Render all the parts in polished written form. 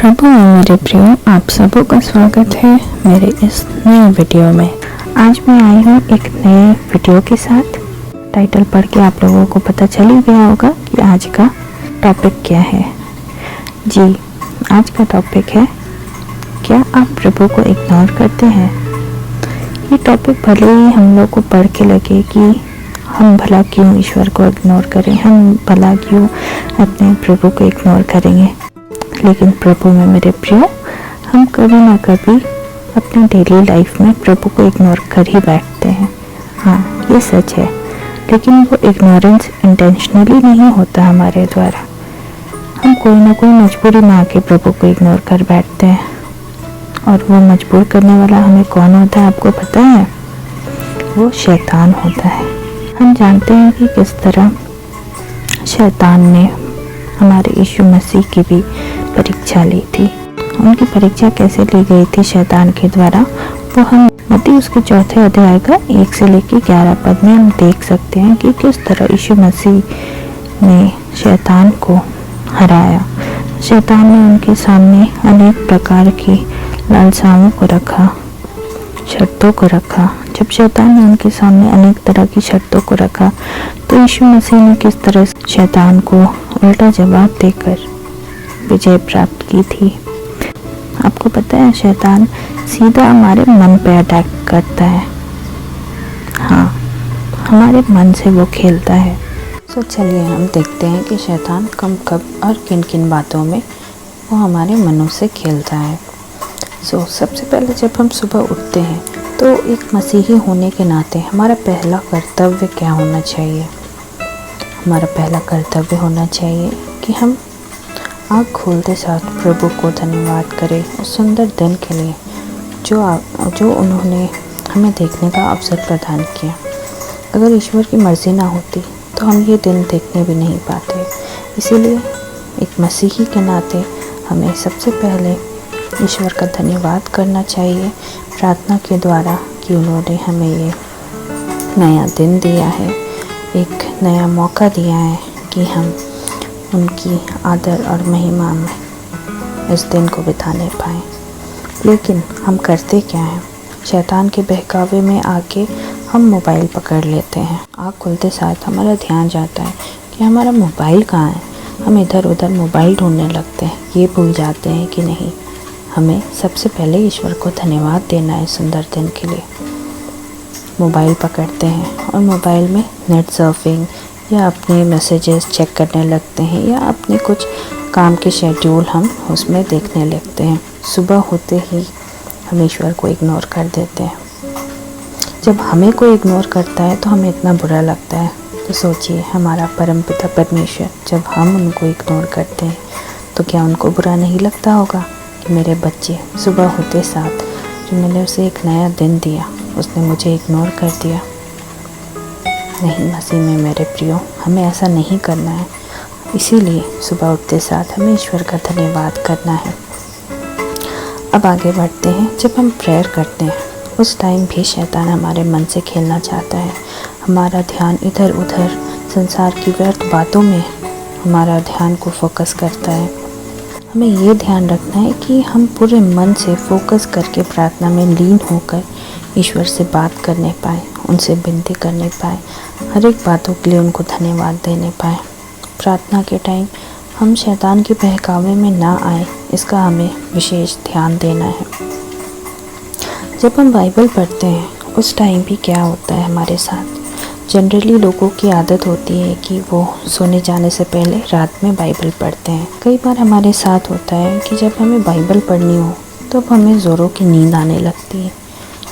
प्रभु में मेरे प्रियो, आप सबों का स्वागत है मेरे इस नए वीडियो में। आज मैं आई हूँ एक नए वीडियो के साथ। टाइटल पढ़ के आप लोगों को पता चल ही गया होगा कि आज का टॉपिक क्या है। जी, आज का टॉपिक है, क्या आप प्रभु को इग्नोर करते हैं। ये टॉपिक भले ही हम लोग को पढ़ के लगे कि हम भला क्यों ईश्वर को इग्नोर करें, हम भला क्यों अपने प्रभु को इग्नोर करेंगे, लेकिन प्रभु में मेरे प्रियो, हम कभी ना कभी अपने डेली लाइफ में प्रभु को इग्नोर कर ही बैठते हैं। हाँ, ये सच है, लेकिन वो इग्नोरेंस इंटेंशनली नहीं होता हमारे द्वारा। हम कोई ना कोई मजबूरी में आके प्रभु को इग्नोर कर बैठते हैं, और वो मजबूर करने वाला हमें कौन होता है आपको पता है? वो शैतान होता है। हम जानते हैं कि किस तरह शैतान ने हमारे यीशु मसीह की भी परीक्षा ली थी। उनकी परीक्षा कैसे ली गई थी शैतान के द्वारा, वो हम मत्ती उसके 4 अध्याय का 1 से लेकर 11 पद में हम देख सकते हैं कि किस तरह यीशु मसीह ने शैतान को हराया। शैतान ने उनके सामने अनेक प्रकार की लालसाओं को रखा, शर्तों को रखा। जब शैतान ने उनके सामने अनेक तरह की शर्तों को रखा, तो यीशु मसीह ने किस तरह शैतान को उल्टा जवाब देकर विजय प्राप्त की थी। आपको पता है, शैतान सीधा हमारे मन पे अटैक करता है। हाँ, हमारे मन से वो खेलता है। तो चलिए हम देखते हैं कि शैतान कब और किन किन बातों में वो हमारे मनों से खेलता है। सबसे पहले जब हम सुबह उठते हैं, तो एक मसीही होने के नाते हमारा पहला कर्तव्य क्या होना चाहिए? हमारा पहला कर्तव्य होना चाहिए कि हम आँख खोलते साथ प्रभु को धन्यवाद करें उस सुंदर दिन के लिए जो उन्होंने हमें देखने का अवसर प्रदान किया। अगर ईश्वर की मर्ज़ी ना होती तो हम ये दिन देखने भी नहीं पाते। इसीलिए एक मसीही के नाते हमें सबसे पहले ईश्वर का धन्यवाद करना चाहिए प्रार्थना के द्वारा कि उन्होंने हमें ये नया दिन दिया है, एक नया मौका दिया है कि हम उनकी आदर और महिमा में इस दिन को बिताने पाएँ। लेकिन हम करते क्या हैं? शैतान के बहकावे में आके हम मोबाइल पकड़ लेते हैं। आँख खुलते साथ हमारा ध्यान जाता है कि हमारा मोबाइल कहाँ है। हम इधर उधर मोबाइल ढूंढने लगते हैं। ये भूल जाते हैं कि नहीं, हमें सबसे पहले ईश्वर को धन्यवाद देना है सुंदर दिन के लिए। मोबाइल पकड़ते हैं और मोबाइल में नेट सर्फिंग या अपने मैसेजेस चेक करने लगते हैं, या अपने कुछ काम के शेड्यूल हम उसमें देखने लगते हैं। सुबह होते ही हम ईश्वर को इग्नोर कर देते हैं। जब हमें कोई इग्नोर करता है तो हमें इतना बुरा लगता है। तो सोचिए, हमारा परमपिता परमेश्वर जब हम उनको इग्नोर करते हैं तो क्या उनको बुरा नहीं लगता होगा कि मेरे बच्चे सुबह होते साथ जो मैंने उसे एक नया दिन दिया, उसने मुझे इग्नोर कर दिया। नहीं, मसीह में मेरे प्रियो, हमें ऐसा नहीं करना है। इसीलिए सुबह उठते साथ हमें ईश्वर का धन्यवाद करना है। अब आगे बढ़ते हैं। जब हम प्रेयर करते हैं उस टाइम भी शैतान हमारे मन से खेलना चाहता है। हमारा ध्यान इधर उधर संसार की व्यर्थ बातों में हमारा ध्यान को फोकस करता है। हमें ये ध्यान रखना है कि हम पूरे मन से फोकस करके प्रार्थना में लीन होकर ईश्वर से बात करने पाए, उनसे विनती करने पाए, हर एक बातों के लिए उनको धन्यवाद देने पाए। प्रार्थना के टाइम हम शैतान के बहकावे में ना आए, इसका हमें विशेष ध्यान देना है। जब हम बाइबल पढ़ते हैं उस टाइम भी क्या होता है हमारे साथ? जनरली लोगों की आदत होती है कि वो सोने जाने से पहले रात में बाइबल पढ़ते हैं। कई बार हमारे साथ होता है कि जब हमें बाइबल पढ़नी हो तो हमें ज़ोरों की नींद आने लगती है।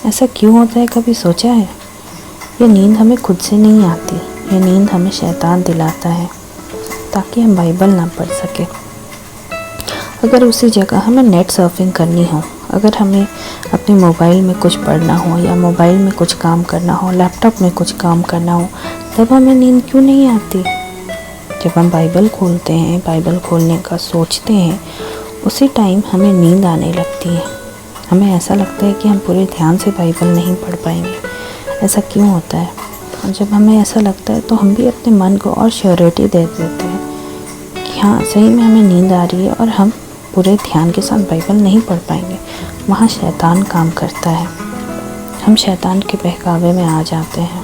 ऐसा क्यों होता है, कभी सोचा है? ये नींद हमें खुद से नहीं आती, ये नींद हमें शैतान दिलाता है ताकि हम बाइबल ना पढ़ सके। अगर उसी जगह हमें नेट सर्फिंग करनी हो, अगर हमें अपने मोबाइल में कुछ पढ़ना हो या मोबाइल में कुछ काम करना हो, लैपटॉप में कुछ काम करना हो, तब हमें नींद क्यों नहीं आती? जब हम बाइबल खोलते हैं, बाइबल खोलने का सोचते हैं, उसी टाइम हमें नींद आने लगती है। हमें ऐसा लगता है कि हम पूरे ध्यान से बाइबल नहीं पढ़ पाएंगे। ऐसा क्यों होता है? और जब हमें ऐसा लगता है तो हम भी अपने मन को और श्योरिटी दे देते हैं कि हाँ, सही में हमें नींद आ रही है और हम पूरे ध्यान के साथ बाइबल नहीं पढ़ पाएंगे। वहाँ शैतान काम करता है, हम शैतान के बहकावे में आ जाते हैं।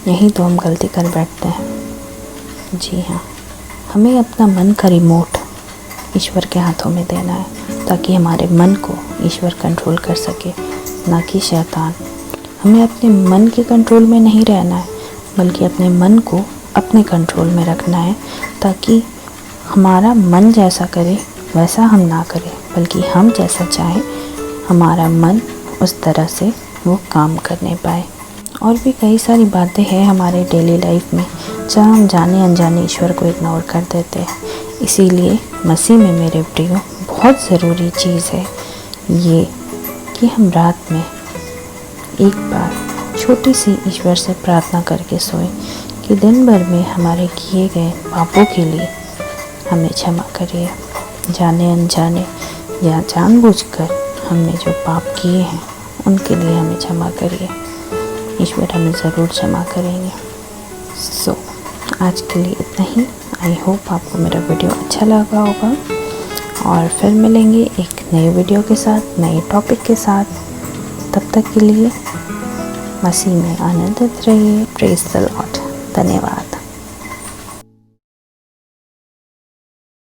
यही तो हम गलती कर बैठते हैं। जी हाँ, हमें अपना मन का रिमोट ईश्वर के हाथों में देना है, ताकि हमारे मन को ईश्वर कंट्रोल कर सके, ना कि शैतान। हमें अपने मन के कंट्रोल में नहीं रहना है, बल्कि अपने मन को अपने कंट्रोल में रखना है, ताकि हमारा मन जैसा करे वैसा हम ना करें, बल्कि हम जैसा चाहें हमारा मन उस तरह से वो काम करने पाए। और भी कई सारी बातें हैं हमारे डेली लाइफ में जहाँ हम जाने अनजाने ईश्वर को इग्नोर कर देते हैं। इसीलिए मसीह में मेरे प्रियो बहुत ज़रूरी चीज़ है ये कि हम रात में एक बार छोटी सी ईश्वर से प्रार्थना करके सोएं कि दिन भर में हमारे किए गए पापों के लिए हमें क्षमा करिए। जाने अनजाने या जानबूझकर हमने जो पाप किए हैं उनके लिए हमें क्षमा करिए। ईश्वर हमें ज़रूर क्षमा करेंगे। सो आज के लिए इतना ही। आई होप आपको मेरा वीडियो अच्छा लगा होगा, और फिर मिलेंगे एक नए वीडियो के साथ, नए टॉपिक के साथ। तब तक के लिए मसीह में आनंदित रहिए। Praise the Lord. धन्यवाद।